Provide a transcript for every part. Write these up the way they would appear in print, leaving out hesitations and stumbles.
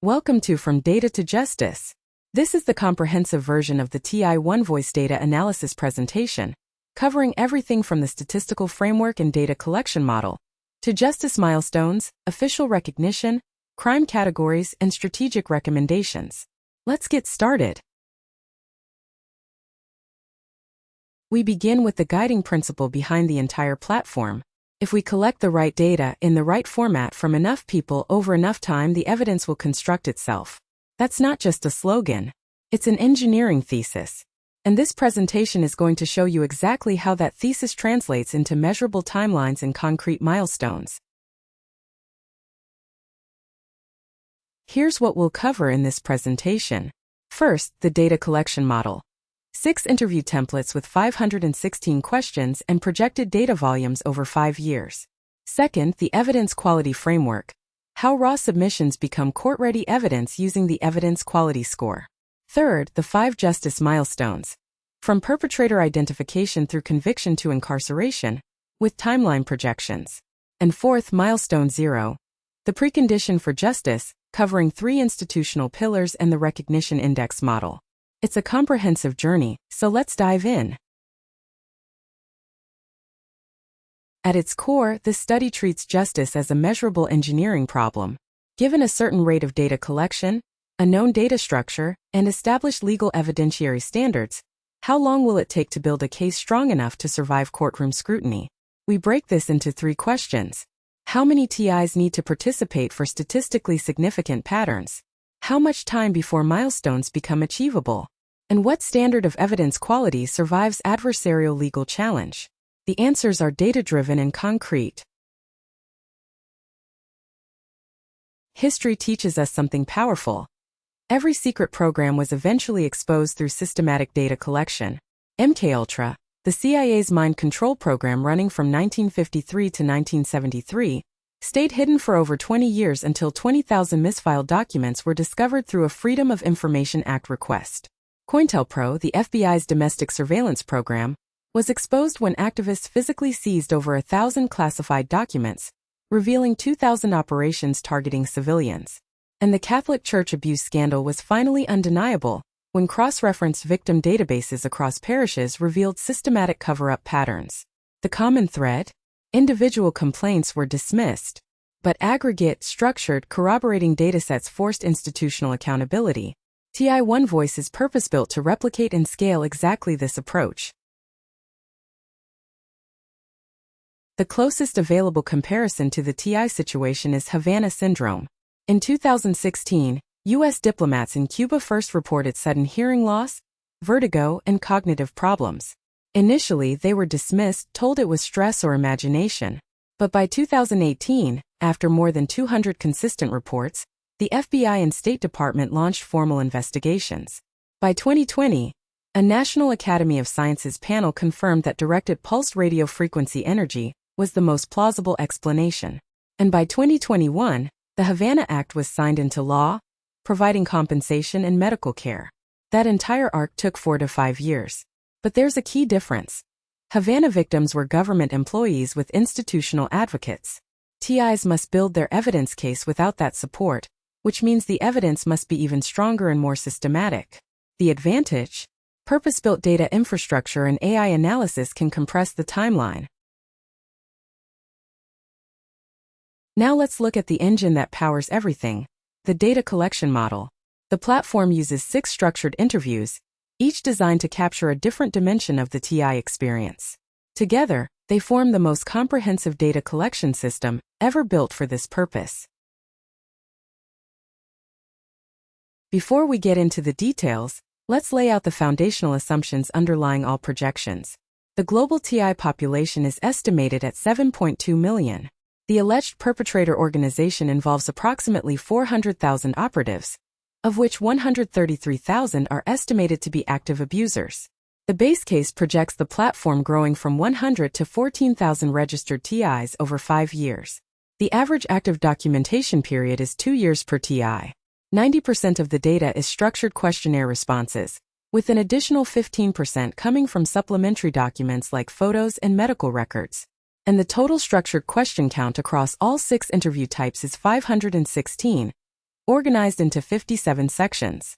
Welcome to From Data to Justice. This is the comprehensive version of the TI One Voice data analysis presentation, covering everything from the statistical framework and data collection model to justice milestones, official recognition, crime categories, and strategic recommendations. Let's get started. We begin with the guiding principle behind the entire platform. If we collect the right data in the right format from enough people over enough time, the evidence will construct itself. That's not just a slogan. It's an engineering thesis. And this presentation is going to show you exactly how that thesis translates into measurable timelines and concrete milestones. Here's what we'll cover in this presentation. First, the data collection model. 6 interview templates with 516 questions and projected data volumes over 5 years. Second, the evidence quality framework. How raw submissions become court-ready evidence using the evidence quality score. Third, the 5 justice milestones. From perpetrator identification through conviction to incarceration, with timeline projections. And fourth, milestone 0. The precondition for justice, covering 3 institutional pillars and the recognition index model. It's a comprehensive journey, so let's dive in. At its core, this study treats justice as a measurable engineering problem. Given a certain rate of data collection, a known data structure, and established legal evidentiary standards, how long will it take to build a case strong enough to survive courtroom scrutiny? We break this into 3 questions. How many TIs need to participate for statistically significant patterns? How much time before milestones become achievable? And what standard of evidence quality survives adversarial legal challenge? The answers are data-driven and concrete. History teaches us something powerful. Every secret program was eventually exposed through systematic data collection. MKUltra, the CIA's mind control program running from 1953 to 1973, stayed hidden for over 20 years until 20,000 misfiled documents were discovered through a Freedom of Information Act request. COINTELPRO, the FBI's domestic surveillance program, was exposed when activists physically seized over 1,000 classified documents, revealing 2,000 operations targeting civilians. And the Catholic Church abuse scandal was finally undeniable when cross-referenced victim databases across parishes revealed systematic cover-up patterns. The common thread? Individual complaints were dismissed, but aggregate, structured, corroborating datasets forced institutional accountability. TI One Voice is purpose-built to replicate and scale exactly this approach. The closest available comparison to the TI situation is Havana syndrome. In 2016, U.S. diplomats in Cuba first reported sudden hearing loss, vertigo, and cognitive problems. Initially, they were dismissed, told it was stress or imagination. But by 2018, after more than 200 consistent reports, the FBI and State Department launched formal investigations. By 2020, a National Academy of Sciences panel confirmed that directed pulsed radio frequency energy was the most plausible explanation. And by 2021, the Havana Act was signed into law, providing compensation and medical care. That entire arc took 4 to 5 years. But there's a key difference. Havana victims were government employees with institutional advocates. TIs must build their evidence case without that support, which means the evidence must be even stronger and more systematic. The advantage? Purpose-built data infrastructure and AI analysis can compress the timeline. Now let's look at the engine that powers everything, the data collection model. The platform uses 6 structured interviews, each designed to capture a different dimension of the TI experience. Together, they form the most comprehensive data collection system ever built for this purpose. Before we get into the details, let's lay out the foundational assumptions underlying all projections. The global TI population is estimated at 7.2 million. The alleged perpetrator organization involves approximately 400,000 operatives, of which 133,000 are estimated to be active abusers. The base case projects the platform growing from 100 to 14,000 registered TIs over 5 years. The average active documentation period is 2 years per TI. 90% of the data is structured questionnaire responses, with an additional 15% coming from supplementary documents like photos and medical records. And the total structured question count across all 6 interview types is 516, organized into 57 sections.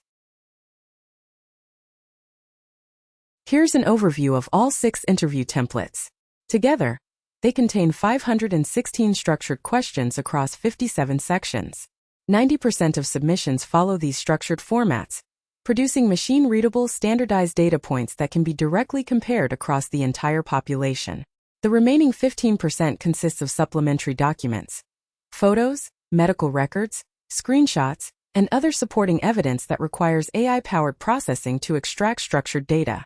Here's an overview of all 6 interview templates. Together, they contain 516 structured questions across 57 sections. 90% of submissions follow these structured formats, producing machine-readable, standardized data points that can be directly compared across the entire population. The remaining 15% consists of supplementary documents, photos, medical records, screenshots, and other supporting evidence that requires AI-powered processing to extract structured data.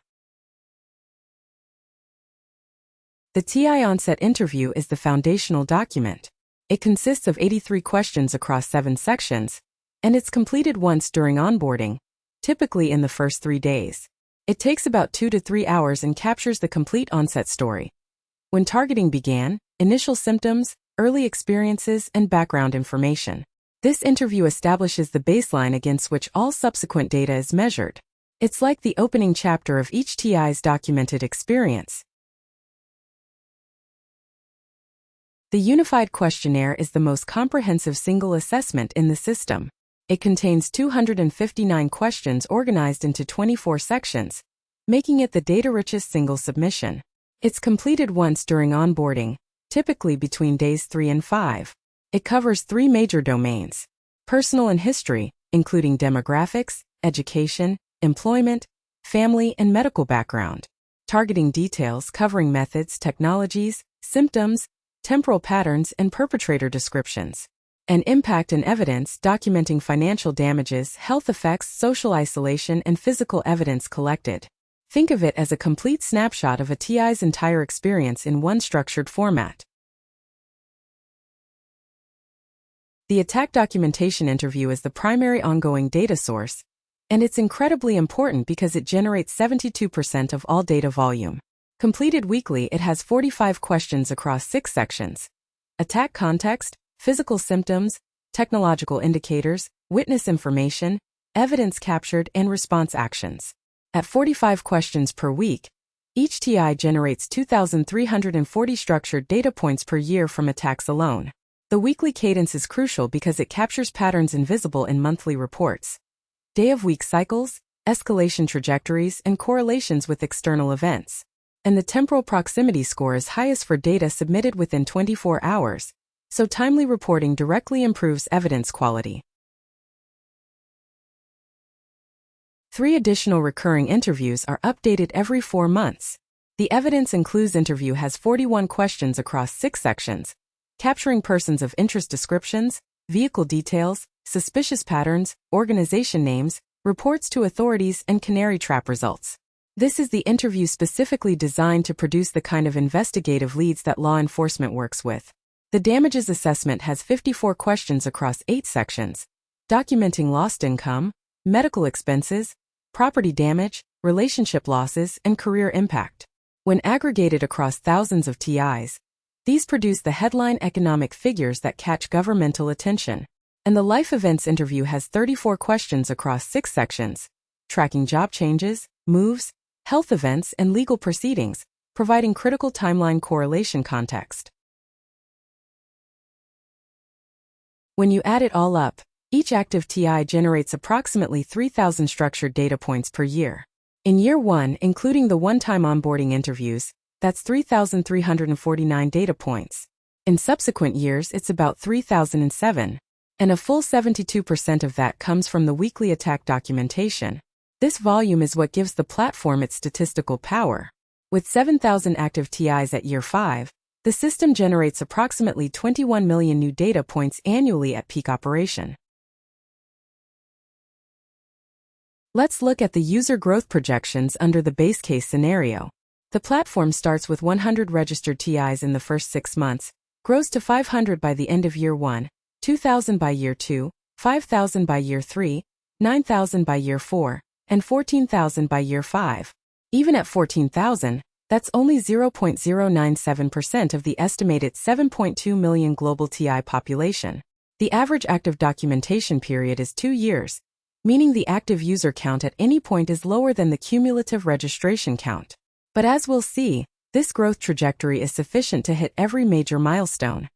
The TI Onset interview is the foundational document. It consists of 83 questions across 7 sections, and it's completed once during onboarding, typically in the first 3 days. It takes about 2 to 3 hours and captures the complete onset story. When targeting began, initial symptoms, early experiences, and background information. This interview establishes the baseline against which all subsequent data is measured. It's like the opening chapter of each TI's documented experience. The Unified Questionnaire is the most comprehensive single assessment in the system. It contains 259 questions organized into 24 sections, making it the data-richest single submission. It's completed once during onboarding, typically between days 3 and 5. It covers 3 major domains: personal and history, including demographics, education, employment, family, and medical background; targeting details covering methods, technologies, symptoms, temporal patterns, and perpetrator descriptions; and impact and evidence, documenting financial damages, health effects, social isolation, and physical evidence collected. Think of it as a complete snapshot of a TI's entire experience in one structured format. The attack documentation interview is the primary ongoing data source, and it's incredibly important because it generates 72% of all data volume. Completed weekly, it has 45 questions across 6 sections: attack context, physical symptoms, technological indicators, witness information, evidence captured, and response actions. At 45 questions per week, each TI generates 2,340 structured data points per year from attacks alone. The weekly cadence is crucial because it captures patterns invisible in monthly reports: day-of-week cycles, escalation trajectories, and correlations with external events. And the temporal proximity score is highest for data submitted within 24 hours, so timely reporting directly improves evidence quality. 3 additional recurring interviews are updated every 4 months. The evidence includes interview has 41 questions across 6 sections, capturing persons of interest descriptions, vehicle details, suspicious patterns, organization names, reports to authorities, and canary trap results. This is the interview specifically designed to produce the kind of investigative leads that law enforcement works with. The damages assessment has 54 questions across 8 sections, documenting lost income, medical expenses, property damage, relationship losses, and career impact. When aggregated across thousands of TIs, these produce the headline economic figures that catch governmental attention. And the life events interview has 34 questions across 6 sections, tracking job changes, moves, health events, and legal proceedings, providing critical timeline correlation context. When you add it all up, each active TI generates approximately 3,000 structured data points per year. In year 1, including the one-time onboarding interviews, that's 3,349 data points. In subsequent years, it's about 3,007, and a full 72% of that comes from the weekly attack documentation. This volume is what gives the platform its statistical power. With 7,000 active TIs at year 5, the system generates approximately 21 million new data points annually at peak operation. Let's look at the user growth projections under the base case scenario. The platform starts with 100 registered TIs in the first 6 months, grows to 500 by the end of year 1, 2,000 by year 2, 5,000 by year 3, 9,000 by year 4, and 14,000 by year 5. Even at 14,000, that's only 0.097% of the estimated 7.2 million global TI population. The average active documentation period is 2 years, meaning the active user count at any point is lower than the cumulative registration count. But as we'll see, this growth trajectory is sufficient to hit every major milestone.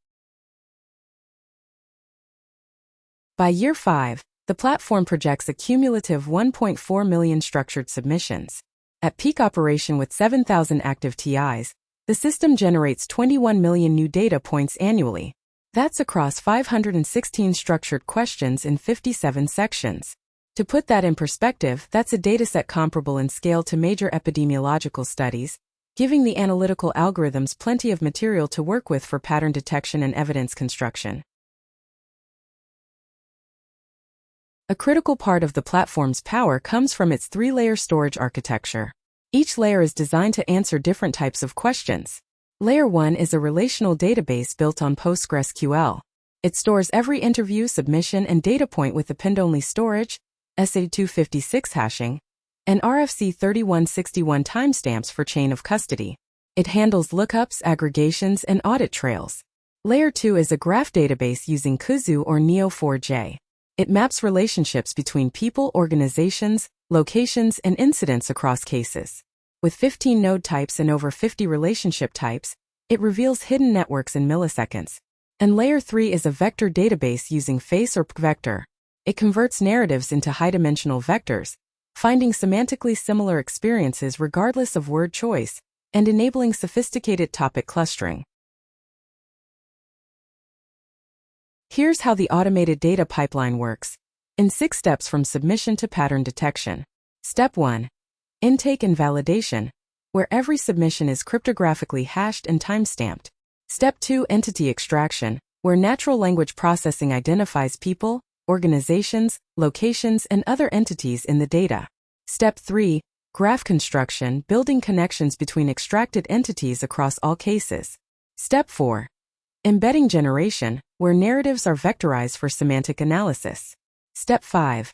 By year 5, the platform projects a cumulative 1.4 million structured submissions. At peak operation with 7,000 active TIs, the system generates 21 million new data points annually. That's across 516 structured questions in 57 sections. To put that in perspective, that's a dataset comparable in scale to major epidemiological studies, giving the analytical algorithms plenty of material to work with for pattern detection and evidence construction. A critical part of the platform's power comes from its 3-layer storage architecture. Each layer is designed to answer different types of questions. Layer 1 is a relational database built on PostgreSQL. It stores every interview, submission, and data point with append-only storage, SA256 hashing, and RFC3161 timestamps for chain of custody. It handles lookups, aggregations, and audit trails. Layer 2 is a graph database using Kazoo or Neo4j. It maps relationships between people, organizations, locations, and incidents across cases. With 15 node types and over 50 relationship types, it reveals hidden networks in milliseconds. And Layer 3 is a vector database using face or pvector. It converts narratives into high-dimensional vectors, finding semantically similar experiences regardless of word choice, and enabling sophisticated topic clustering. Here's how the automated data pipeline works, in 6 steps from submission to pattern detection. Step 1. Intake and validation, where every submission is cryptographically hashed and timestamped. Step 2. Entity extraction, where natural language processing identifies people, organizations, locations, and other entities in the data. Step 3. Graph construction, building connections between extracted entities across all cases. Step 4. Embedding generation, where narratives are vectorized for semantic analysis. Step 5.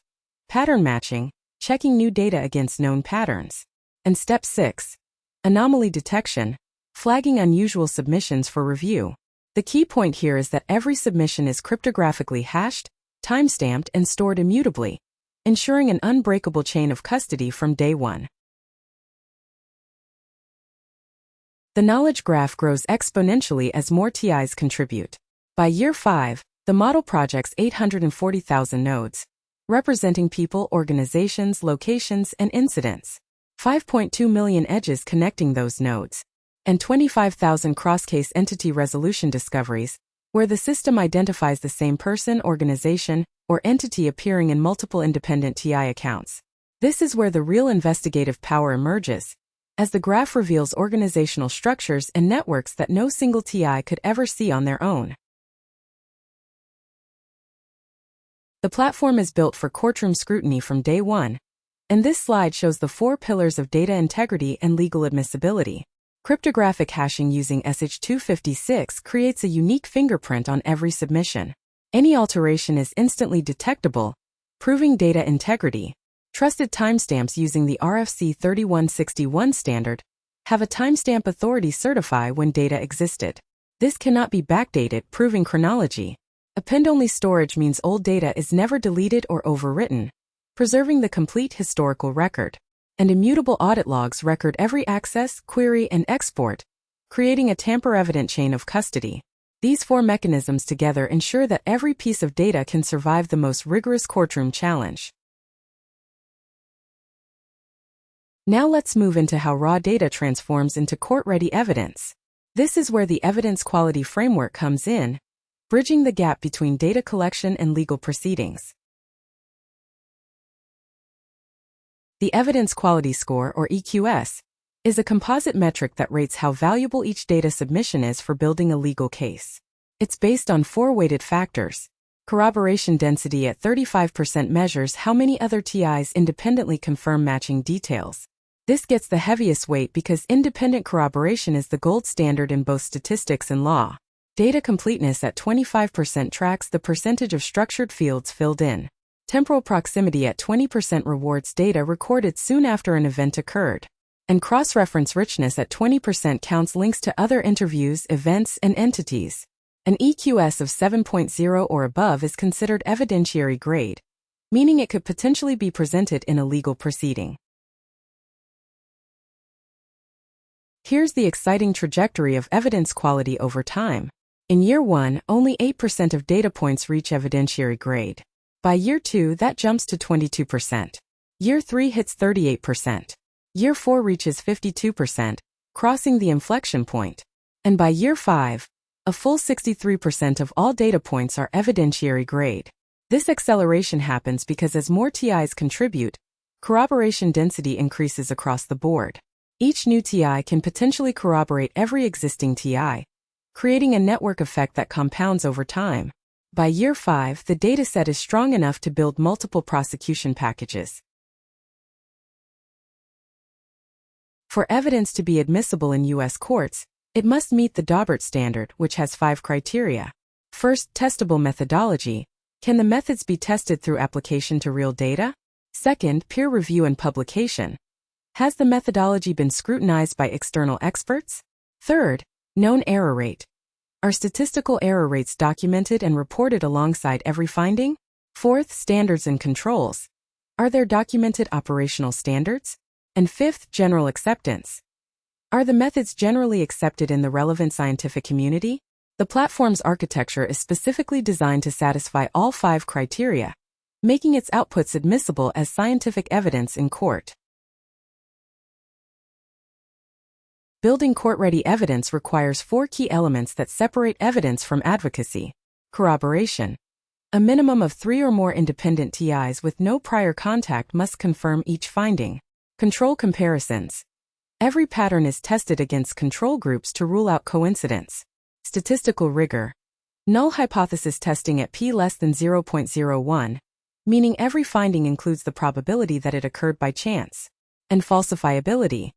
Pattern matching, checking new data against known patterns. And Step 6. Anomaly detection, flagging unusual submissions for review. The key point here is that every submission is cryptographically hashed, timestamped, and stored immutably, ensuring an unbreakable chain of custody from day one. The knowledge graph grows exponentially as more TIs contribute. By year 5, the model projects 840,000 nodes, representing people, organizations, locations, and incidents. 5.2 million edges connecting those nodes, and 25,000 cross-case entity resolution discoveries, where the system identifies the same person, organization, or entity appearing in multiple independent TI accounts. This is where the real investigative power emerges, as the graph reveals organizational structures and networks that no single TI could ever see on their own. The platform is built for courtroom scrutiny from day one, and this slide shows the 4 pillars of data integrity and legal admissibility. Cryptographic hashing using SH256 creates a unique fingerprint on every submission. Any alteration is instantly detectable, proving data integrity. Trusted timestamps using the RFC3161 standard have a timestamp authority certify when data existed. This cannot be backdated, proving chronology. Append-only storage means old data is never deleted or overwritten, preserving the complete historical record. And immutable audit logs record every access, query, and export, creating a tamper-evident chain of custody. These 4 mechanisms together ensure that every piece of data can survive the most rigorous courtroom challenge. Now let's move into how raw data transforms into court-ready evidence. This is where the evidence quality framework comes in, bridging the gap between data collection and legal proceedings. The Evidence Quality Score, or EQS, is a composite metric that rates how valuable each data submission is for building a legal case. It's based on 4 weighted factors. Corroboration density at 35% measures how many other TIs independently confirm matching details. This gets the heaviest weight because independent corroboration is the gold standard in both statistics and law. Data completeness at 25% tracks the percentage of structured fields filled in. Temporal proximity at 20% rewards data recorded soon after an event occurred. And cross-reference richness at 20% counts links to other interviews, events, and entities. An EQS of 7.0 or above is considered evidentiary grade, meaning it could potentially be presented in a legal proceeding. Here's the exciting trajectory of evidence quality over time. In year 1, only 8% of data points reach evidentiary grade. By year 2, that jumps to 22%. Year 3 hits 38%. Year 4 reaches 52%, crossing the inflection point. And by year 5, a full 63% of all data points are evidentiary grade. This acceleration happens because as more TIs contribute, corroboration density increases across the board. Each new TI can potentially corroborate every existing TI, creating a network effect that compounds over time. By year 5, the dataset is strong enough to build multiple prosecution packages. For evidence to be admissible in U.S. courts, it must meet the Daubert standard, which has 5 criteria. First, testable methodology. Can the methods be tested through application to real data? Second, peer review and publication. Has the methodology been scrutinized by external experts? Third, known error rate. Are statistical error rates documented and reported alongside every finding? Fourth, standards and controls. Are there documented operational standards? And fifth, general acceptance. Are the methods generally accepted in the relevant scientific community? The platform's architecture is specifically designed to satisfy all 5 criteria, making its outputs admissible as scientific evidence in court. Building court-ready evidence requires 4 key elements that separate evidence from advocacy. Corroboration. A minimum of 3 or more independent TIs with no prior contact must confirm each finding. Control comparisons. Every pattern is tested against control groups to rule out coincidence. Statistical rigor. Null hypothesis testing at p less than 0.01, meaning every finding includes the probability that it occurred by chance. And falsifiability.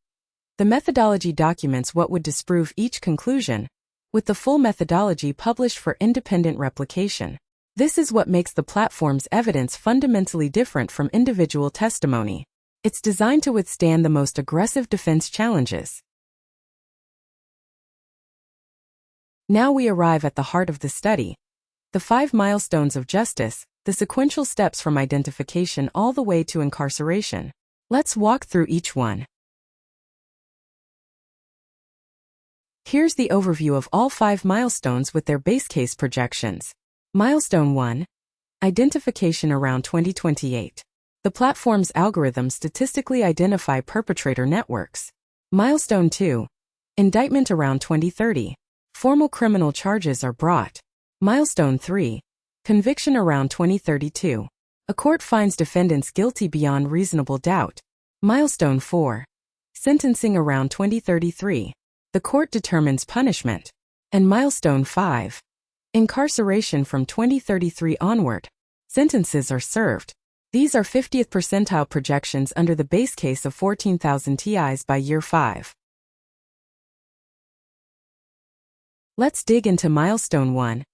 The methodology documents what would disprove each conclusion, with the full methodology published for independent replication. This is what makes the platform's evidence fundamentally different from individual testimony. It's designed to withstand the most aggressive defense challenges. Now we arrive at the heart of the study. The 5 milestones of justice, the sequential steps from identification all the way to incarceration. Let's walk through each one. Here's the overview of all 5 milestones with their base case projections. Milestone 1. Identification around 2028. The platform's algorithms statistically identify perpetrator networks. Milestone 2. Indictment around 2030. Formal criminal charges are brought. Milestone 3. Conviction around 2032. A court finds defendants guilty beyond reasonable doubt. Milestone 4. Sentencing around 2033. The court determines punishment. And milestone 5. Incarceration from 2033 onward. Sentences are served. These are 50th percentile projections under the base case of 14,000 TIs by year 5. Let's dig into milestone 1.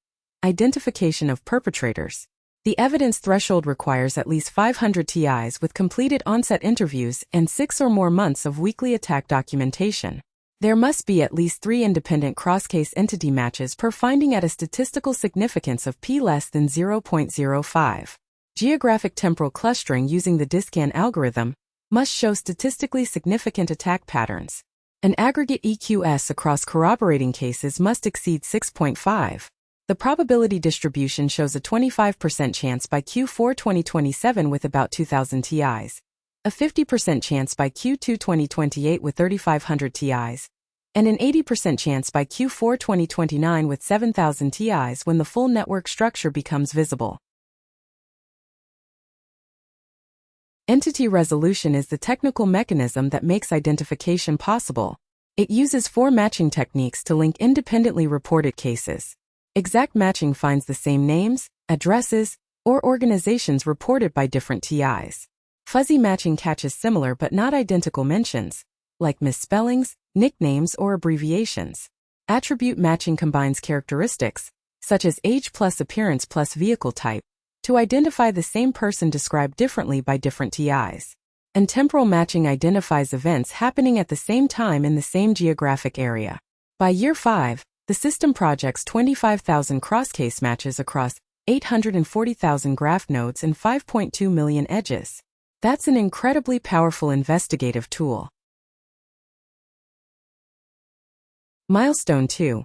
Identification of perpetrators. The evidence threshold requires at least 500 TIs with completed onset interviews and 6 or more months of weekly attack documentation. There must be at least 3 independent cross-case entity matches per finding at a statistical significance of p less than 0.05. Geographic temporal clustering using the DISCAN algorithm must show statistically significant attack patterns. An aggregate EQS across corroborating cases must exceed 6.5. The probability distribution shows a 25% chance by Q4 2027 with about 2,000 TIs. A 50% chance by Q2 2028 with 3,500 TIs, and an 80% chance by Q4 2029 with 7,000 TIs when the full network structure becomes visible. Entity resolution is the technical mechanism that makes identification possible. It uses 4 matching techniques to link independently reported cases. Exact matching finds the same names, addresses, or organizations reported by different TIs. Fuzzy matching catches similar but not identical mentions, like misspellings, nicknames, or abbreviations. Attribute matching combines characteristics, such as age plus appearance plus vehicle type, to identify the same person described differently by different TIs. And temporal matching identifies events happening at the same time in the same geographic area. By year 5, the system projects 25,000 cross-case matches across 840,000 graph nodes and 5.2 million edges. That's an incredibly powerful investigative tool. Milestone 2.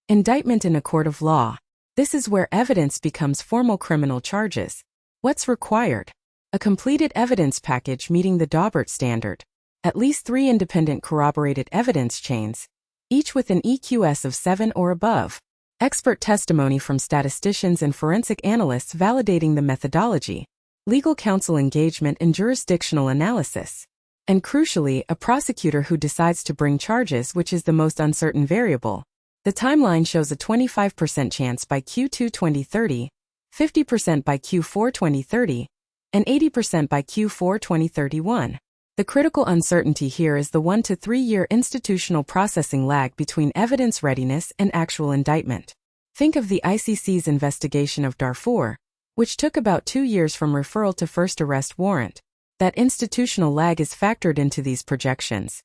Indictment in a court of law. This is where evidence becomes formal criminal charges. What's required? A completed evidence package meeting the Daubert standard. At least 3 independent corroborated evidence chains, each with an EQS of 7 or above. Expert testimony from statisticians and forensic analysts validating the methodology. Legal counsel engagement and jurisdictional analysis. And crucially, a prosecutor who decides to bring charges, which is the most uncertain variable. The timeline shows a 25% chance by Q2 2030, 50% by Q4 2030, and 80% by Q4 2031. The critical uncertainty here is the 1 to 3 year institutional processing lag between evidence readiness and actual indictment. Think of the ICC's investigation of Darfur, which took about 2 years from referral to first arrest warrant. That institutional lag is factored into these projections.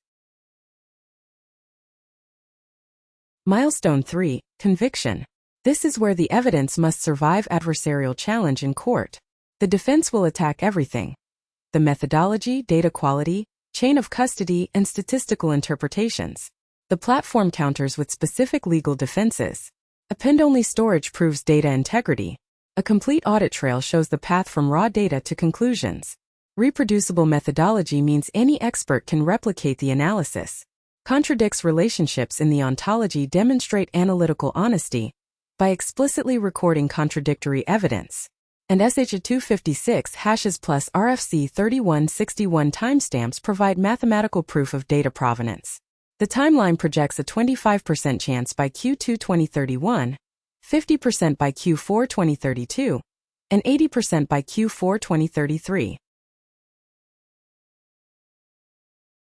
Milestone 3, conviction. This is where the evidence must survive adversarial challenge in court. The defense will attack everything: the methodology, data quality, chain of custody, and statistical interpretations. The platform counters with specific legal defenses. Append-only storage proves data integrity. A complete audit trail shows the path from raw data to conclusions. Reproducible methodology means any expert can replicate the analysis. Contradicts relationships in the ontology demonstrate analytical honesty by explicitly recording contradictory evidence. And SH256 hashes plus RFC 3161 timestamps provide mathematical proof of data provenance. The timeline projects a 25% chance by Q2 2031, 50% by Q4 2032, and 80% by Q4 2033.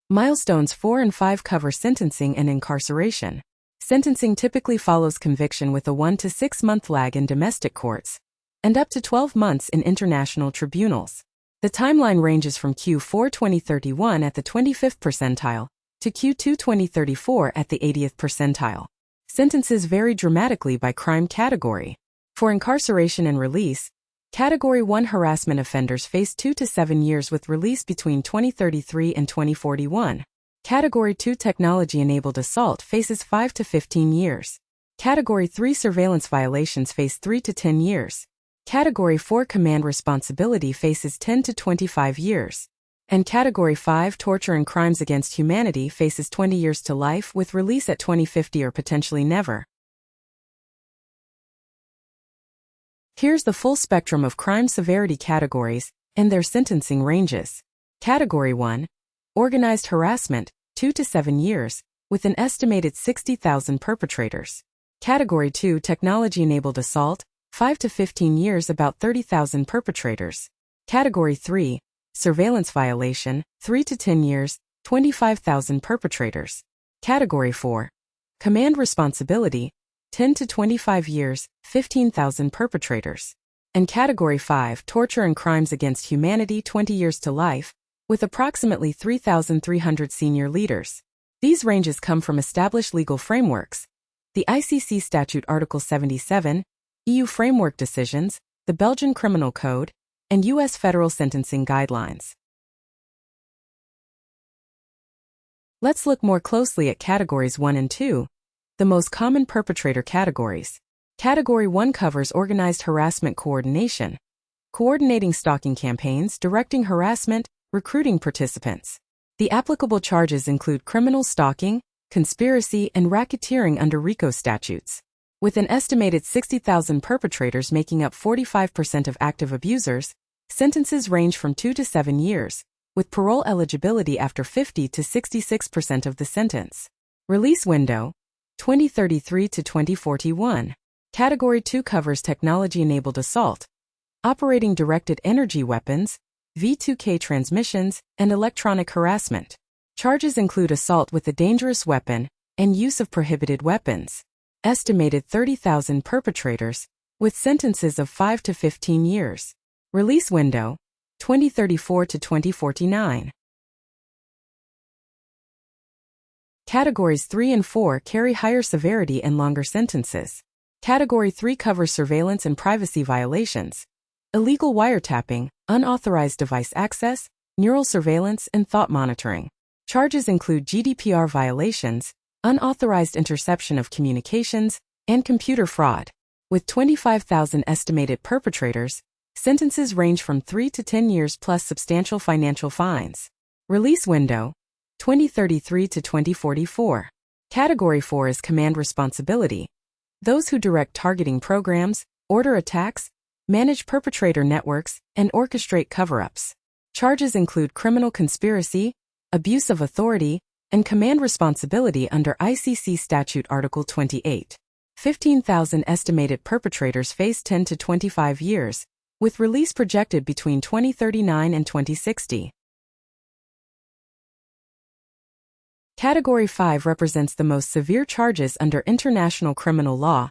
Milestones 4 and 5 cover sentencing and incarceration. Sentencing typically follows conviction with a 1 to 6 month lag in domestic courts, and up to 12 months in international tribunals. The timeline ranges from Q4 2031 at the 25th percentile to Q2 2034 at the 80th percentile. Sentences vary dramatically by crime category. For incarceration and release, Category 1 harassment offenders face 2 to 7 years with release between 2033 and 2041. Category 2 technology-enabled assault faces 5 to 15 years. Category 3 surveillance violations face 3 to 10 years. Category 4 command responsibility faces 10 to 25 years. And Category 5 torture and crimes against humanity faces 20 years to life with release at 2050 or potentially never. Here's the full spectrum of crime severity categories and their sentencing ranges. Category 1. Organized harassment, 2 to 7 years, with an estimated 60,000 perpetrators. Category 2 technology-enabled assault, 5 to 15 years, about 30,000 perpetrators. Category 3, surveillance violation, 3 to 10 years, 25,000 perpetrators. Category 4, command responsibility, 10 to 25 years, 15,000 perpetrators. And Category 5, torture and crimes against humanity, 20 years to life, with approximately 3,300 senior leaders. These ranges come from established legal frameworks: the ICC Statute Article 77, EU Framework Decisions, the Belgian Criminal Code, and U.S. Federal Sentencing Guidelines. Let's look more closely at Categories 1 and 2, the most common perpetrator categories. Category 1 covers organized harassment coordination, coordinating stalking campaigns, directing harassment, recruiting participants. The applicable charges include criminal stalking, conspiracy, and racketeering under RICO statutes. With an estimated 60,000 perpetrators making up 45% of active abusers, sentences range from 2 to 7 years, with parole eligibility after 50 to 66% of the sentence. Release window, 2033 to 2041. Category 2 covers technology-enabled assault, operating directed energy weapons, V2K transmissions, and electronic harassment. Charges include assault with a dangerous weapon and use of prohibited weapons. Estimated 30,000 perpetrators, with sentences of 5 to 15 years. Release window, 2034 to 2049. Categories 3 and 4 carry higher severity and longer sentences. Category 3 covers surveillance and privacy violations, illegal wiretapping, unauthorized device access, neural surveillance, and thought monitoring. Charges include GDPR violations, unauthorized interception of communications, and computer fraud. With 25,000 estimated perpetrators, Sentences range from 3 to 10 years plus substantial financial fines. Release window, 2033 to 2044. Category 4 is command responsibility. Those who direct targeting programs, order attacks, manage perpetrator networks, and orchestrate cover-ups. Charges include criminal conspiracy, abuse of authority, and command responsibility under ICC Statute Article 28. 15,000 estimated perpetrators face 10 to 25 years, with release projected between 2039 and 2060. Category 5 represents the most severe charges under international criminal law: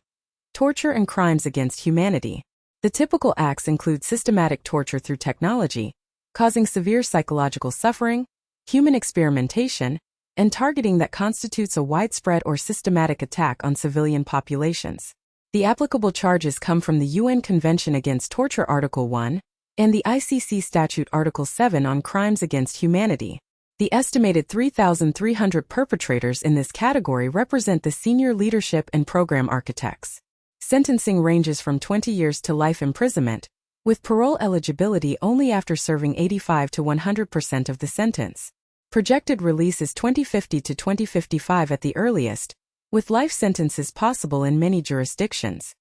torture and crimes against humanity. The typical acts include systematic torture through technology, causing severe psychological suffering, human experimentation, and targeting that constitutes a widespread or systematic attack on civilian populations. The applicable charges come from the UN Convention Against Torture Article 1 and the ICC Statute Article 7 on Crimes Against Humanity. The estimated 3,300 perpetrators in this category represent the senior leadership and program architects. Sentencing ranges from 20 years to life imprisonment, with parole eligibility only after serving 85 to 100% of the sentence. Projected release is 2050 to 2055 at the earliest, with life sentences possible in many jurisdictions.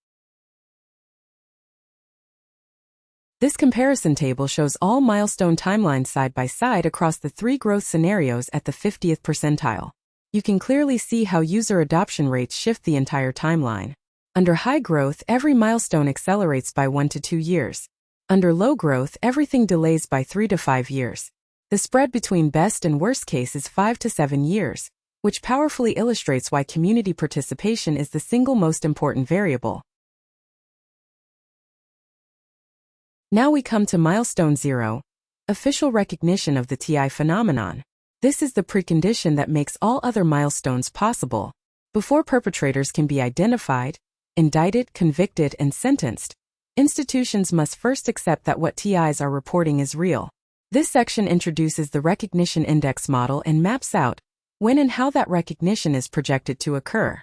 This comparison table shows all milestone timelines side by side across the 3 growth scenarios at the 50th percentile. You can clearly see how user adoption rates shift the entire timeline. Under high growth, every milestone accelerates by 1 to 2 years. Under low growth, everything delays by 3 to 5 years. The spread between best and worst case is 5 to 7 years, which powerfully illustrates why community participation is the single most important variable. Now we come to milestone 0, official recognition of the TI phenomenon. This is the precondition that makes all other milestones possible. Before perpetrators can be identified, indicted, convicted, and sentenced, institutions must first accept that what TIs are reporting is real. This section introduces the recognition index model and maps out when and how that recognition is projected to occur.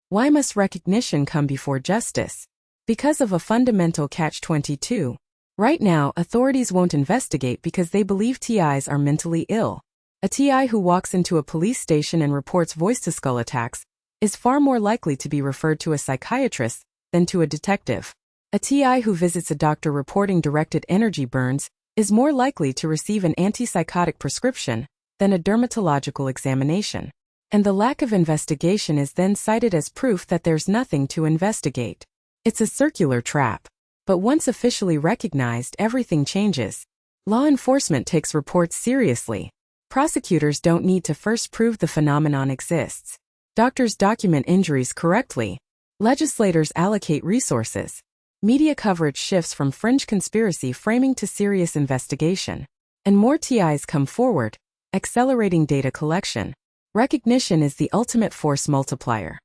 Why must recognition come before justice? Because of a fundamental catch-22. Right now, authorities won't investigate because they believe TIs are mentally ill. A TI who walks into a police station and reports voice-to-skull attacks is far more likely to be referred to a psychiatrist than to a detective. A TI who visits a doctor reporting directed energy burns is more likely to receive an antipsychotic prescription than a dermatological examination. And the lack of investigation is then cited as proof that there's nothing to investigate. It's a circular trap. But once officially recognized, everything changes. Law enforcement takes reports seriously. Prosecutors don't need to first prove the phenomenon exists. Doctors document injuries correctly. Legislators allocate resources. Media coverage shifts from fringe conspiracy framing to serious investigation. And more TIs come forward, accelerating data collection. Recognition is the ultimate force multiplier.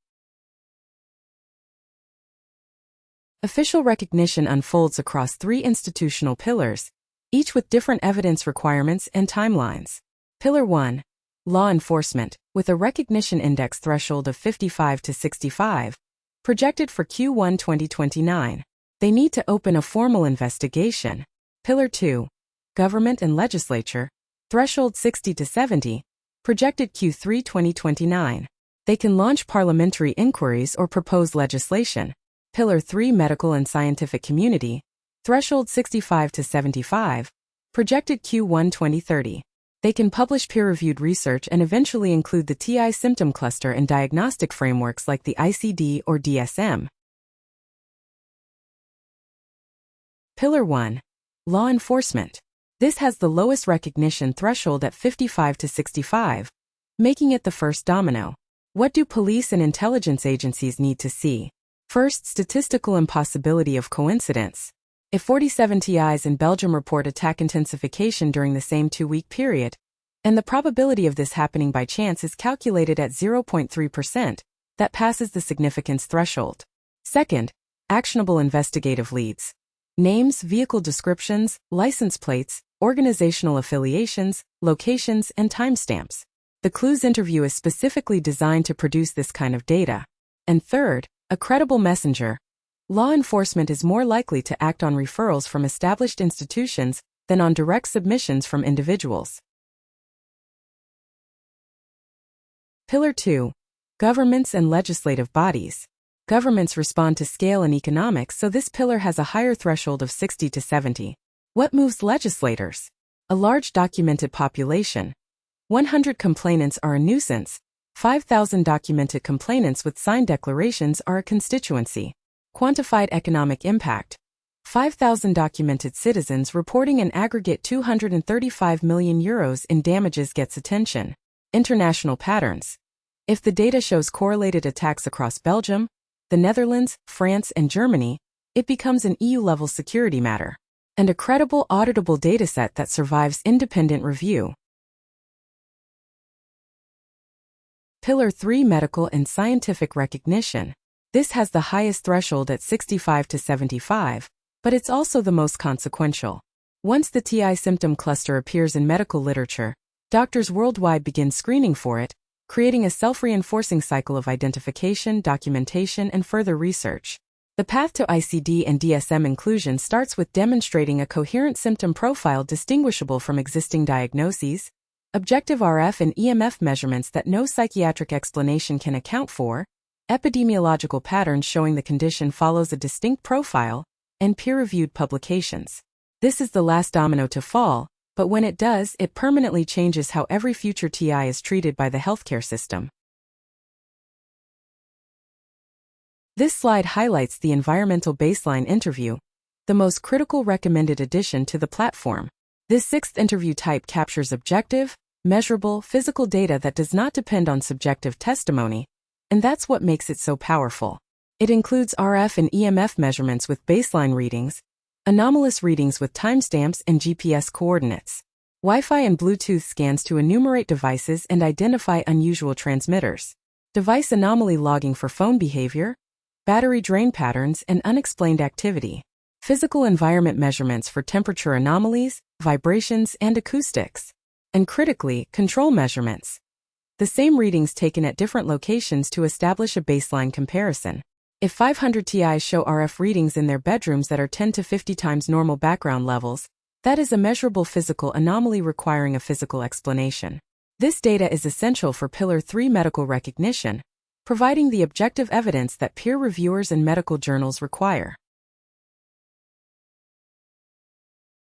Official recognition unfolds across 3 institutional pillars, each with different evidence requirements and timelines. Pillar 1. Law enforcement, with a recognition index threshold of 55 to 65, projected for Q1 2029. They need to open a formal investigation. Pillar 2. Government and legislature, threshold 60 to 70, projected Q3 2029. They can launch parliamentary inquiries or propose legislation. Pillar 3. Medical and scientific community, threshold 65 to 75, projected Q1 2030. They can publish peer-reviewed research and eventually include the TI symptom cluster in diagnostic frameworks like the ICD or DSM. Pillar 1. Law enforcement. This has the lowest recognition threshold at 55 to 65, making it the first domino. What do police and intelligence agencies need to see? First, statistical impossibility of coincidence. If 47 TIs in Belgium report attack intensification during the same 2-week period, and the probability of this happening by chance is calculated at 0.3%, that passes the significance threshold. Second, actionable investigative leads. Names, vehicle descriptions, license plates, organizational affiliations, locations, and timestamps. The Clues interview is specifically designed to produce this kind of data. And third, a credible messenger. Law enforcement is more likely to act on referrals from established institutions than on direct submissions from individuals. Pillar 2. Governments and legislative bodies. Governments respond to scale and economics, so this pillar has a higher threshold of 60 to 70. What moves legislators? A large documented population. 100 complainants are a nuisance. 5,000 documented complainants with signed declarations are a constituency. Quantified economic impact. 5,000 documented citizens reporting an aggregate €235 million in damages gets attention. International patterns. If the data shows correlated attacks across Belgium, the Netherlands, France, and Germany, it becomes an EU-level security matter, and a credible, auditable dataset that survives independent review. Pillar 3. Medical and scientific recognition. This has the highest threshold at 65 to 75, but it's also the most consequential. Once the TI symptom cluster appears in medical literature, doctors worldwide begin screening for it, creating a self-reinforcing cycle of identification, documentation, and further research. The path to ICD and DSM inclusion starts with demonstrating a coherent symptom profile distinguishable from existing diagnoses, objective RF and EMF measurements that no psychiatric explanation can account for, epidemiological patterns showing the condition follows a distinct profile, and peer-reviewed publications. This is the last domino to fall, but when it does, it permanently changes how every future TI is treated by the healthcare system. This slide highlights the environmental baseline interview, the most critical recommended addition to the platform. This sixth interview type captures objective, measurable, physical data that does not depend on subjective testimony, and that's what makes it so powerful. It includes RF and EMF measurements with baseline readings, anomalous readings with timestamps and GPS coordinates, Wi-Fi and Bluetooth scans to enumerate devices and identify unusual transmitters, device anomaly logging for phone behavior, battery drain patterns, and unexplained activity, physical environment measurements for temperature anomalies, vibrations, and acoustics, and critically, control measurements. The same readings taken at different locations to establish a baseline comparison. If 500 TIs show RF readings in their bedrooms that are 10 to 50 times normal background levels, that is a measurable physical anomaly requiring a physical explanation. This data is essential for Pillar 3 medical recognition, providing the objective evidence that peer reviewers and medical journals require.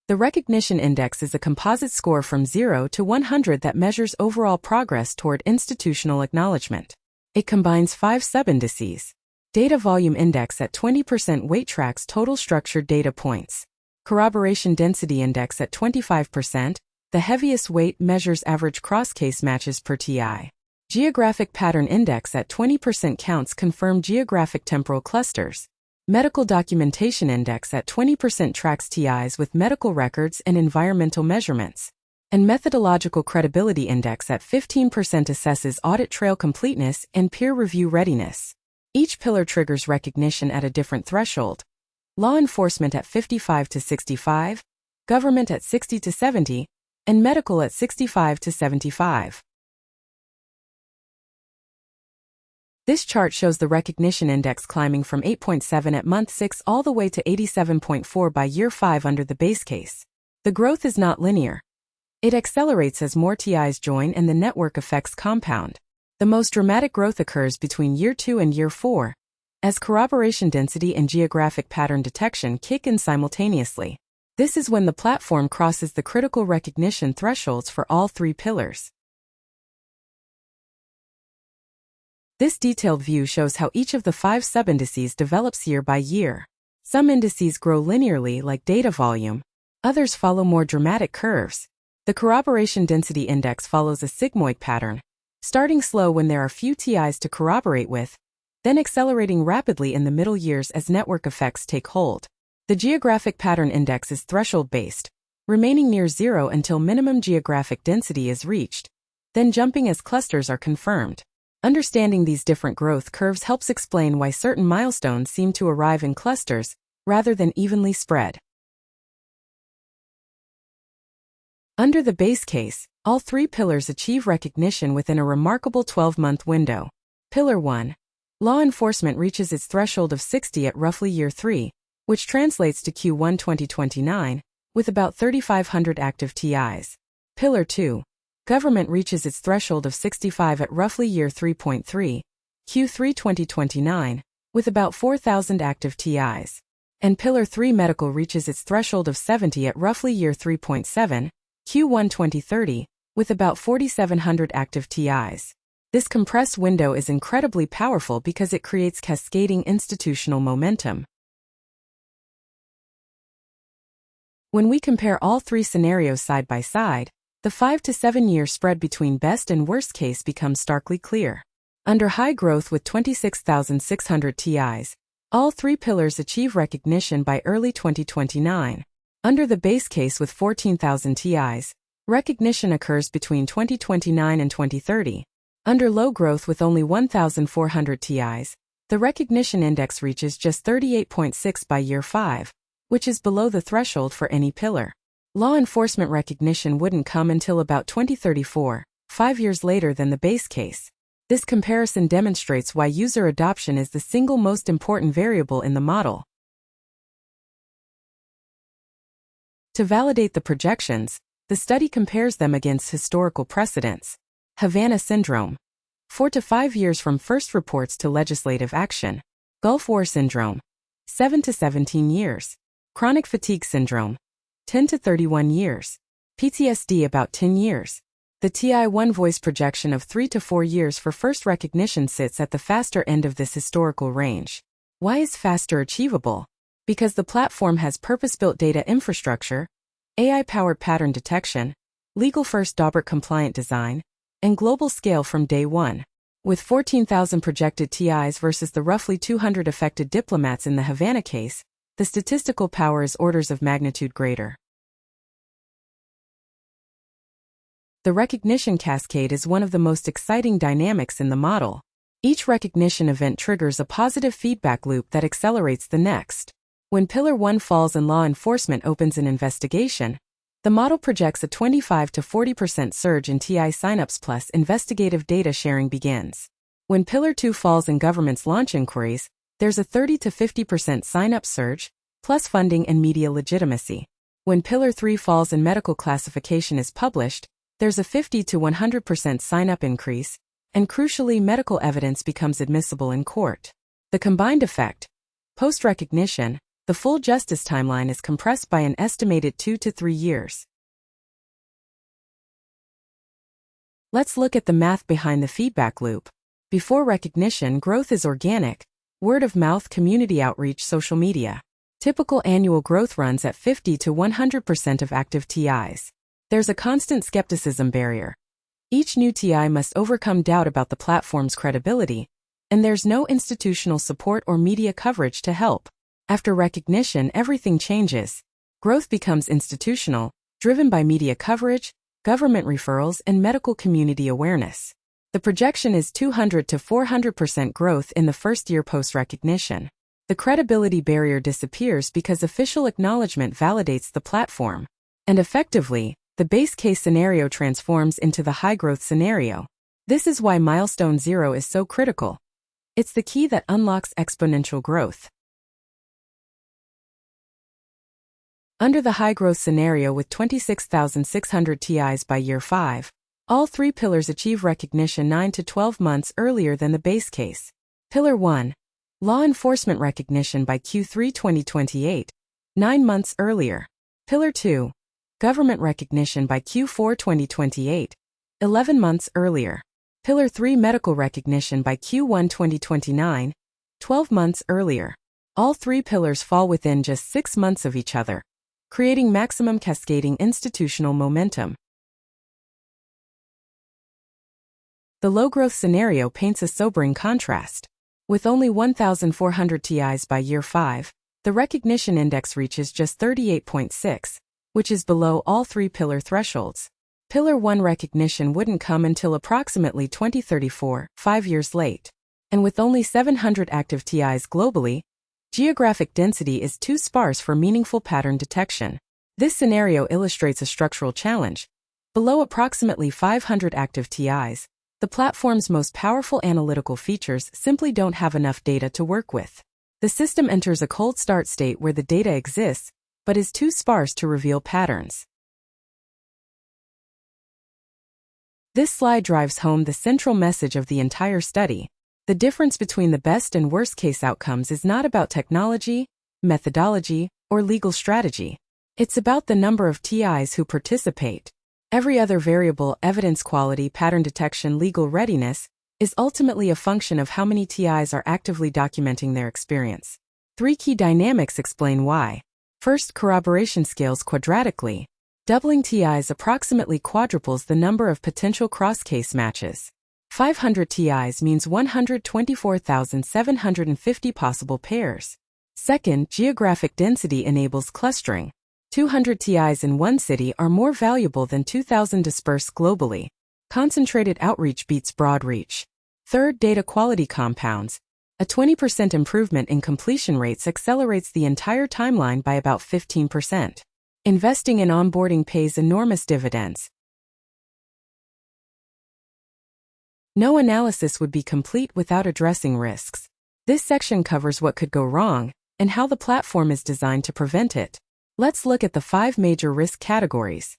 The Recognition Index is a composite score from 0 to 100 that measures overall progress toward institutional acknowledgement. It combines 5 sub-indices. Data Volume Index at 20% weight tracks total structured data points. Corroboration Density Index at 25%, the heaviest weight measures average cross-case matches per TI. Geographic Pattern Index at 20% counts confirm geographic temporal clusters. Medical Documentation Index at 20% tracks TIs with medical records and environmental measurements. And Methodological Credibility Index at 15% assesses audit trail completeness and peer review readiness. Each pillar triggers recognition at a different threshold. Law enforcement at 55 to 65, government at 60 to 70, and medical at 65 to 75. This chart shows the recognition index climbing from 8.7 at month 6 all the way to 87.4 by year 5 under the base case. The growth is not linear. It accelerates as more TIs join and the network effects compound. The most dramatic growth occurs between year 2 and year 4, as corroboration density and geographic pattern detection kick in simultaneously. This is when the platform crosses the critical recognition thresholds for all 3 pillars. This detailed view shows how each of the 5 sub-indices develops year by year. Some indices grow linearly like data volume, others follow more dramatic curves. The corroboration density index follows a sigmoid pattern, starting slow when there are few TIs to corroborate with, then accelerating rapidly in the middle years as network effects take hold. The geographic pattern index is threshold-based, remaining near 0 until minimum geographic density is reached, then jumping as clusters are confirmed. Understanding these different growth curves helps explain why certain milestones seem to arrive in clusters rather than evenly spread. Under the base case, all 3 pillars achieve recognition within a remarkable 12-month window. Pillar 1. Law enforcement reaches its threshold of 60 at roughly year 3, which translates to Q1 2029, with about 3,500 active TIs. Pillar 2. Government reaches its threshold of 65 at roughly year 3.3, Q3 2029, with about 4,000 active TIs. And Pillar 3 Medical reaches its threshold of 70 at roughly year 3.7, Q1 2030, with about 4,700 active TIs. This compressed window is incredibly powerful because it creates cascading institutional momentum. When we compare all three scenarios side by side, the 5 to 7 year spread between best and worst case becomes starkly clear. Under high growth with 26,600 TIs, all three pillars achieve recognition by early 2029. Under the base case with 14,000 TIs, recognition occurs between 2029 and 2030. Under low growth with only 1,400 TIs, the recognition index reaches just 38.6 by year 5, which is below the threshold for any pillar. Law enforcement recognition wouldn't come until about 2034, 5 years later than the base case. This comparison demonstrates why user adoption is the single most important variable in the model. To validate the projections, the study compares them against historical precedents. Havana Syndrome. 4 to 5 years from first reports to legislative action. Gulf War Syndrome. 7 to 17 years. Chronic Fatigue Syndrome. 10 to 31 years. PTSD about 10 years. The TI One Voice projection of 3 to 4 years for first recognition sits at the faster end of this historical range. Why is faster achievable? Because the platform has purpose-built data infrastructure, AI-powered pattern detection, legal-first DABERT-compliant design, and global scale from day one. With 14,000 projected TIs versus the roughly 200 affected diplomats in the Havana case, the statistical power is orders of magnitude greater. The recognition cascade is one of the most exciting dynamics in the model. Each recognition event triggers a positive feedback loop that accelerates the next. When Pillar 1 falls and law enforcement opens an investigation, the model projects a 25 to 40% surge in TI signups plus investigative data sharing begins. When Pillar 2 falls and governments launch inquiries, there's a 30 to 50% sign-up surge, plus funding and media legitimacy. When Pillar 3 falls and medical classification is published, there's a 50 to 100% sign-up increase, and crucially medical evidence becomes admissible in court. The combined effect, post-recognition, the full justice timeline is compressed by an estimated 2 to 3 years. Let's look at the math behind the feedback loop. Before recognition, growth is organic, word of mouth, community outreach, social media. Typical annual growth runs at 50 to 100% of active TIs. There's a constant skepticism barrier. Each new TI must overcome doubt about the platform's credibility, and there's no institutional support or media coverage to help. After recognition, everything changes. Growth becomes institutional, driven by media coverage, government referrals, and medical community awareness. The projection is 200 to 400% growth in the first year post-recognition. The credibility barrier disappears because official acknowledgement validates the platform. And effectively, the base case scenario transforms into the high-growth scenario. This is why milestone 0 is so critical. It's the key that unlocks exponential growth. Under the high-growth scenario with 26,600 TIs by year 5, all three pillars achieve recognition 9 to 12 months earlier than the base case. Pillar 1. Law enforcement recognition by Q3 2028, 9 months earlier. Pillar 2. Government recognition by Q4 2028, 11 months earlier. Pillar 3. Medical recognition by Q1 2029, 12 months earlier. All three pillars fall within just 6 months of each other, creating maximum cascading institutional momentum. The low-growth scenario paints a sobering contrast. With only 1,400 TIs by year 5, the recognition index reaches just 38.6, which is below all three pillar thresholds. Pillar 1 recognition wouldn't come until approximately 2034, 5 years late. And with only 700 active TIs globally, geographic density is too sparse for meaningful pattern detection. This scenario illustrates a structural challenge. Below approximately 500 active TIs, The platform's most powerful analytical features simply don't have enough data to work with. The system enters a cold start state where the data exists, but is too sparse to reveal patterns. This slide drives home the central message of the entire study. The difference between the best and worst case outcomes is not about technology, methodology, or legal strategy. It's about the number of TIs who participate. Every other variable, evidence quality, pattern detection, legal readiness, is ultimately a function of how many TIs are actively documenting their experience. 3 key dynamics explain why. First, corroboration scales quadratically. Doubling TIs approximately quadruples the number of potential cross-case matches. 500 TIs means 124,750 possible pairs. Second, geographic density enables clustering. 200 TIs in one city are more valuable than 2,000 dispersed globally. Concentrated outreach beats broad reach. Third, data quality compounds. A 20% improvement in completion rates accelerates the entire timeline by about 15%. Investing in onboarding pays enormous dividends. No analysis would be complete without addressing risks. This section covers what could go wrong and how the platform is designed to prevent it. Let's look at the 5 major risk categories.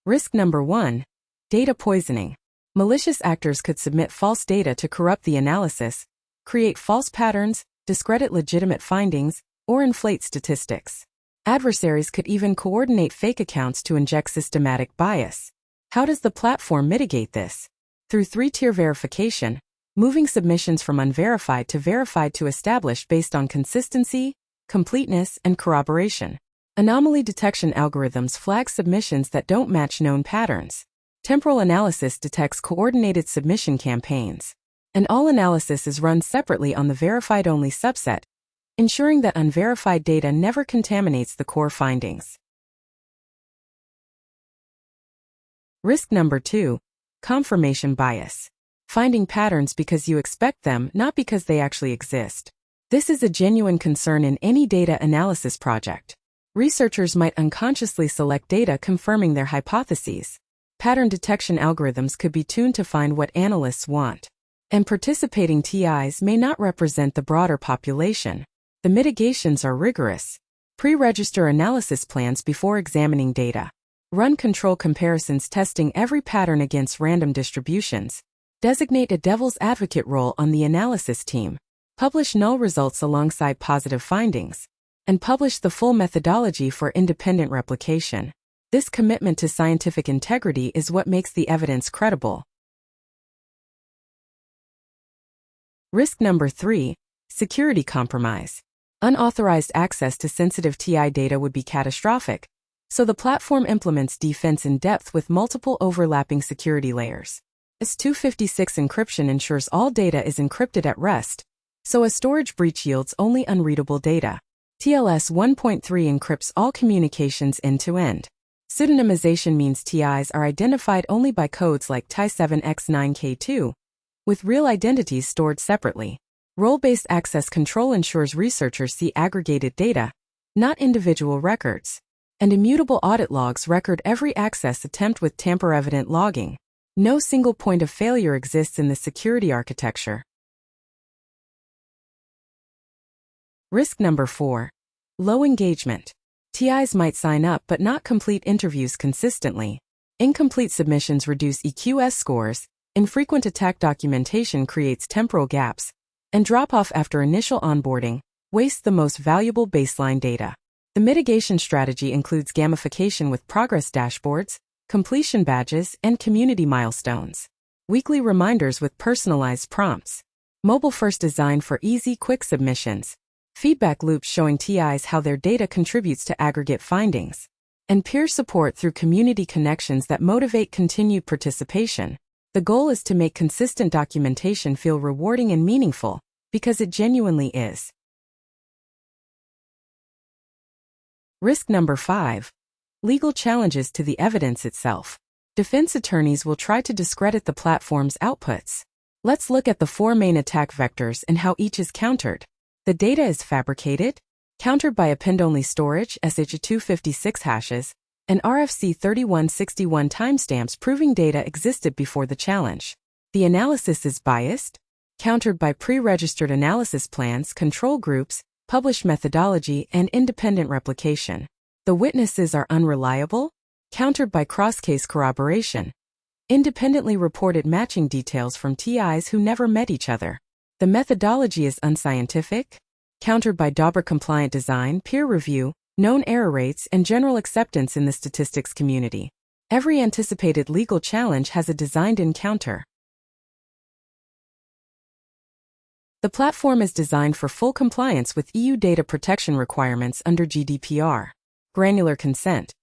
Risk number 1. Data poisoning. Malicious actors could submit false data to corrupt the analysis, create false patterns, discredit legitimate findings, or inflate statistics. Adversaries could even coordinate fake accounts to inject systematic bias. How does the platform mitigate this? Through 3-tier verification, moving submissions from unverified to verified to established based on consistency, completeness, and corroboration. Anomaly detection algorithms flag submissions that don't match known patterns. Temporal analysis detects coordinated submission campaigns. And all analysis is run separately on the verified-only subset, ensuring that unverified data never contaminates the core findings. Risk number 2. Confirmation bias. Finding patterns because you expect them, not because they actually exist. This is a genuine concern in any data analysis project. Researchers might unconsciously select data confirming their hypotheses. Pattern detection algorithms could be tuned to find what analysts want. And participating TIs may not represent the broader population. The mitigations are rigorous. Pre-register analysis plans before examining data. Run control comparisons testing every pattern against random distributions. Designate a devil's advocate role on the analysis team. Publish null results alongside positive findings. And publish the full methodology for independent replication. This commitment to scientific integrity is what makes the evidence credible. Risk number 3. Security compromise. Unauthorized access to sensitive TI data would be catastrophic, so the platform implements defense in depth with multiple overlapping security layers. S256 encryption ensures all data is encrypted at rest, so a storage breach yields only unreadable data. TLS 1.3 encrypts all communications end-to-end. Pseudonymization means TIs are identified only by codes like TI7X9K2, with real identities stored separately. Role-based access control ensures researchers see aggregated data, not individual records. And immutable audit logs record every access attempt with tamper-evident logging. No single point of failure exists in the security architecture. Risk number 4. Low engagement. TIs might sign up but not complete interviews consistently. Incomplete submissions reduce EQS scores, infrequent attack documentation creates temporal gaps, and drop-off after initial onboarding wastes the most valuable baseline data. The mitigation strategy includes gamification with progress dashboards, completion badges, and community milestones. Weekly reminders with personalized prompts. Mobile-first design for easy, quick submissions. Feedback loops showing TIs how their data contributes to aggregate findings. And peer support through community connections that motivate continued participation. The goal is to make consistent documentation feel rewarding and meaningful, because it genuinely is. Risk number 5. Legal challenges to the evidence itself. Defense attorneys will try to discredit the platform's outputs. Let's look at the 4 main attack vectors and how each is countered. The data is fabricated, countered by append-only storage (SH256 hashes), and RFC 3161 timestamps proving data existed before the challenge. The analysis is biased, countered by pre-registered analysis plans, control groups, published methodology, and independent replication. The witnesses are unreliable, countered by cross-case corroboration, independently reported matching details from TIs who never met each other. The methodology is unscientific, countered by Dauber-compliant design, peer review, known error rates, and general acceptance in the statistics community. Every anticipated legal challenge has a designed-in counter. The platform is designed for full compliance with EU data protection requirements under GDPR. Granular consent.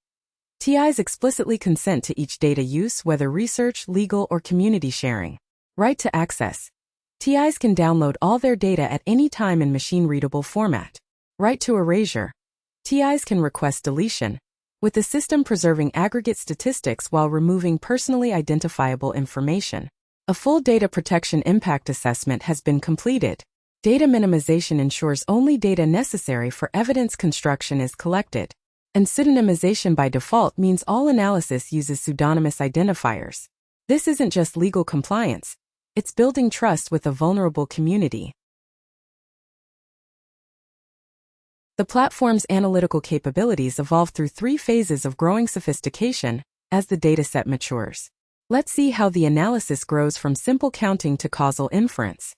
TIs explicitly consent to each data use, whether research, legal, or community sharing. Right to access. TIs can download all their data at any time in machine-readable format. Right to erasure. TIs can request deletion, with the system preserving aggregate statistics while removing personally identifiable information. A full data protection impact assessment has been completed. Data minimization ensures only data necessary for evidence construction is collected. And pseudonymization by default means all analysis uses pseudonymous identifiers. This isn't just legal compliance, it's building trust with a vulnerable community. The platform's analytical capabilities evolve through 3 phases of growing sophistication as the dataset matures. Let's see how the analysis grows from simple counting to causal inference.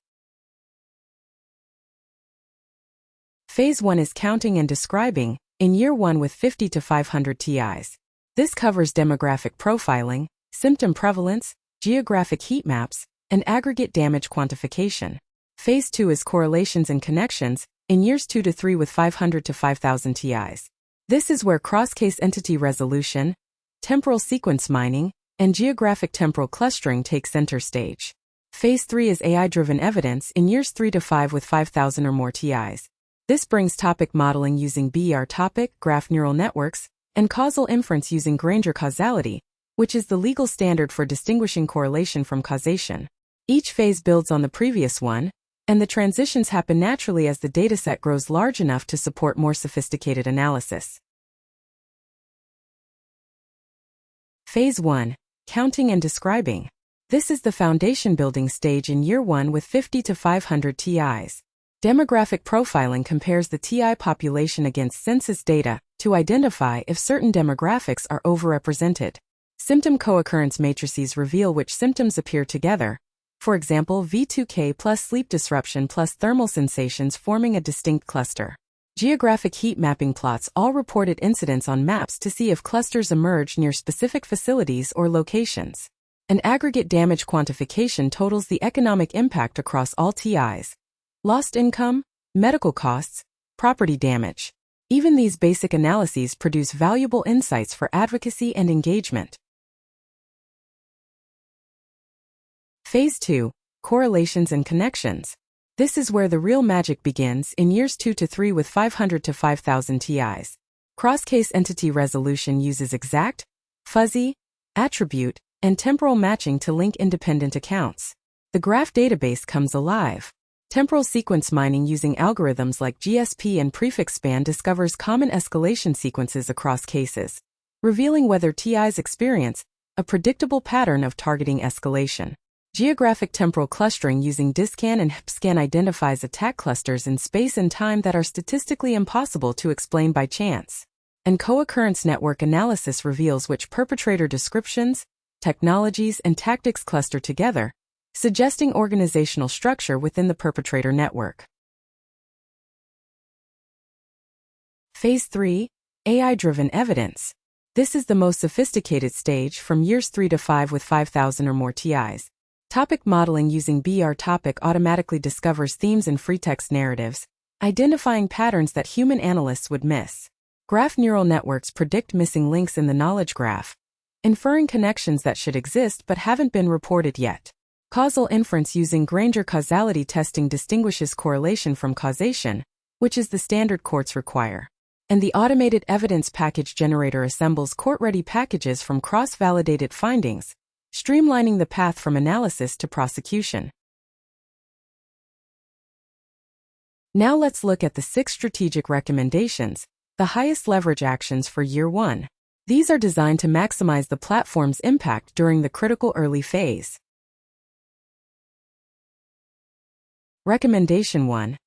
Phase 1 is counting and describing, in year 1 with 50 to 500 TIs. This covers demographic profiling, symptom prevalence, geographic heat maps, and aggregate damage quantification. Phase 2 is correlations and connections, in years 2 to 3 with 500 to 5,000 TIs. This is where cross-case entity resolution, temporal sequence mining, and geographic temporal clustering take center stage. Phase 3 is AI-driven evidence in years 3 to 5 with 5,000 or more TIs. This brings topic modeling using BER topic, graph neural networks, and causal inference using Granger causality, which is the legal standard for distinguishing correlation from causation. Each phase builds on the previous one, and the transitions happen naturally as the dataset grows large enough to support more sophisticated analysis. Phase 1. Counting and describing. This is the foundation building stage in year 1 with 50 to 500 TIs. Demographic profiling compares the TI population against census data to identify if certain demographics are overrepresented. Symptom co-occurrence matrices reveal which symptoms appear together. For example, V2K plus sleep disruption plus thermal sensations forming a distinct cluster. Geographic heat mapping plots all reported incidents on maps to see if clusters emerge near specific facilities or locations. And aggregate damage quantification totals the economic impact across all TIs. Lost income, medical costs, property damage. Even these basic analyses produce valuable insights for advocacy and engagement. Phase 2. Correlations and connections. This is where the real magic begins in years 2 to 3 with 500 to 5,000 TIs. Cross-case entity resolution uses exact, fuzzy, attribute, and temporal matching to link independent accounts. The graph database comes alive. Temporal sequence mining using algorithms like GSP and prefix span discovers common escalation sequences across cases, revealing whether TIs experience a predictable pattern of targeting escalation. Geographic temporal clustering using DISCAN and HIPSCAN identifies attack clusters in space and time that are statistically impossible to explain by chance. And co-occurrence network analysis reveals which perpetrator descriptions, technologies, and tactics cluster together, suggesting organizational structure within the perpetrator network. Phase 3. AI-driven evidence. This is the most sophisticated stage from years 3 to 5 with 5,000 or more TIs. Topic modeling using BER topic automatically discovers themes in free-text narratives, identifying patterns that human analysts would miss. Graph neural networks predict missing links in the knowledge graph, inferring connections that should exist but haven't been reported yet. Causal inference using Granger causality testing distinguishes correlation from causation, which is the standard courts require. And the automated evidence package generator assembles court-ready packages from cross-validated findings, streamlining the path from analysis to prosecution. Now let's look at the 6 strategic recommendations, the highest leverage actions for year 1. These are designed to maximize the platform's impact during the critical early phase. Recommendation 1.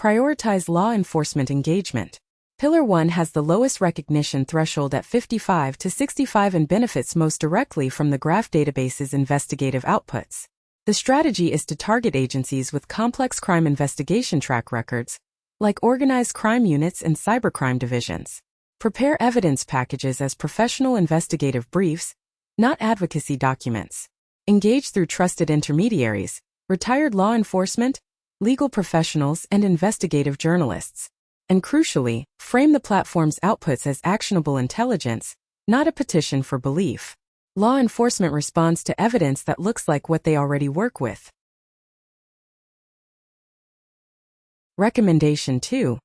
Prioritize law enforcement engagement. Pillar 1 has the lowest recognition threshold at 55 to 65 and benefits most directly from the graph database's investigative outputs. The strategy is to target agencies with complex crime investigation track records, like organized crime units and cybercrime divisions. Prepare evidence packages as professional investigative briefs, not advocacy documents. Engage through trusted intermediaries, retired law enforcement, legal professionals, and investigative journalists. And crucially, frame the platform's outputs as actionable intelligence, not a petition for belief. Law enforcement responds to evidence that looks like what they already work with. Recommendation 2.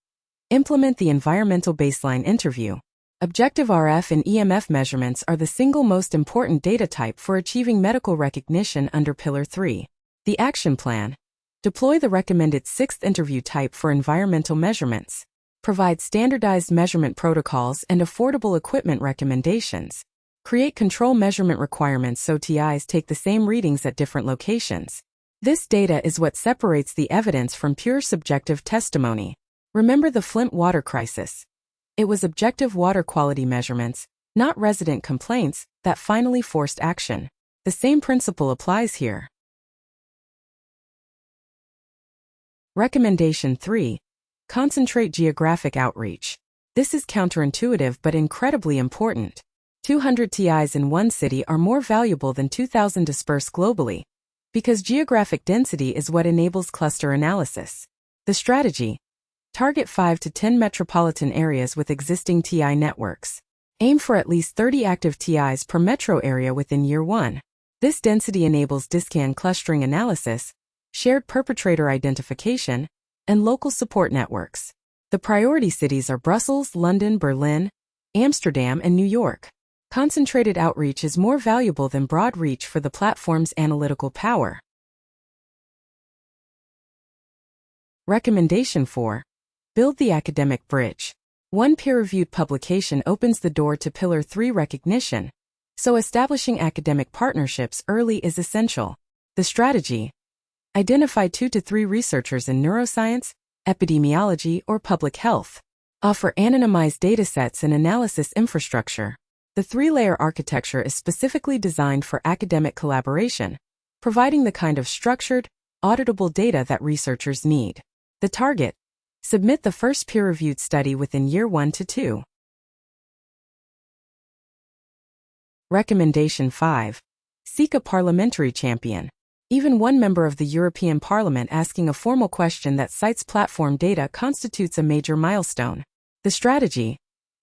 Implement the environmental baseline interview. Objective RF and EMF measurements are the single most important data type for achieving medical recognition under Pillar 3. The action plan. Deploy the recommended 6th interview type for environmental measurements. Provide standardized measurement protocols and affordable equipment recommendations. Create control measurement requirements so TIs take the same readings at different locations. This data is what separates the evidence from pure subjective testimony. Remember the Flint water crisis. It was objective water quality measurements, not resident complaints, that finally forced action. The same principle applies here. Recommendation 3. Concentrate geographic outreach. This is counterintuitive but incredibly important. 200 TIs in one city are more valuable than 2,000 dispersed globally, because geographic density is what enables cluster analysis. The strategy: target 5 to 10 metropolitan areas with existing TI networks. Aim for at least 30 active TIs per metro area within year 1. This density enables DISCAN clustering analysis, shared perpetrator identification, and local support networks. The priority cities are Brussels, London, Berlin, Amsterdam, and New York. Concentrated outreach is more valuable than broad reach for the platform's analytical power. Recommendation 4. Build the academic bridge. One peer-reviewed publication opens the door to Pillar 3 recognition, so establishing academic partnerships early is essential. The strategy: identify 2 to 3 researchers in neuroscience, epidemiology, or public health. Offer anonymized datasets and analysis infrastructure. The 3-layer architecture is specifically designed for academic collaboration, providing the kind of structured, auditable data that researchers need. The target: submit the first peer-reviewed study within year 1 to 2. Recommendation 5. Seek a parliamentary champion. Even one member of the European Parliament asking a formal question that cites platform data constitutes a major milestone. The strategy: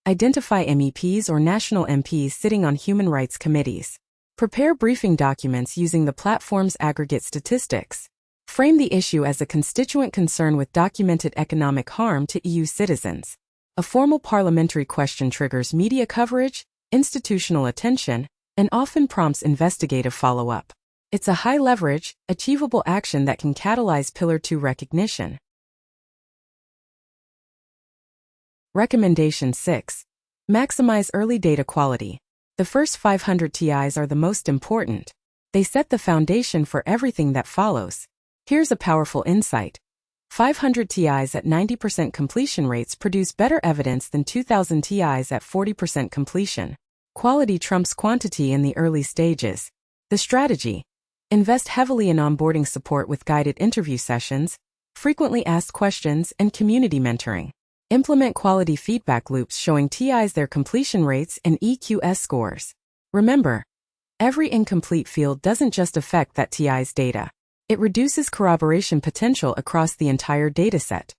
identify MEPs or national MPs sitting on human rights committees. Prepare briefing documents using the platform's aggregate statistics. Frame the issue as a constituent concern with documented economic harm to EU citizens. A formal parliamentary question triggers media coverage, institutional attention, and often prompts investigative follow-up. It's a high-leverage, achievable action that can catalyze Pillar 2 recognition. Recommendation 6. Maximize early data quality. The first 500 TIs are the most important. They set the foundation for everything that follows. Here's a powerful insight. 500 TIs at 90% completion rates produce better evidence than 2,000 TIs at 40% completion. Quality trumps quantity in the early stages. The strategy: invest heavily in onboarding support with guided interview sessions, frequently asked questions, and community mentoring. Implement quality feedback loops showing TIs their completion rates and EQS scores. Remember, every incomplete field doesn't just affect that TI's data. It reduces corroboration potential across the entire dataset.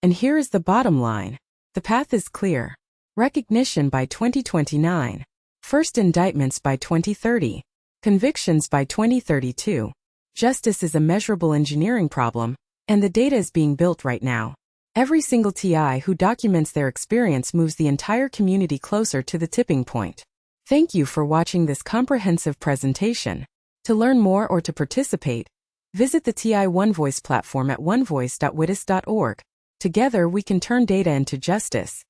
And here is the bottom line. The path is clear. Recognition by 2029. First indictments by 2030. Convictions by 2032. Justice is a measurable engineering problem, and the data is being built right now. Every single TI who documents their experience moves the entire community closer to the tipping point. Thank you for watching this comprehensive presentation. To learn more or to participate, visit the TI One Voice platform at onevoice.witis.org. Together we can turn data into justice.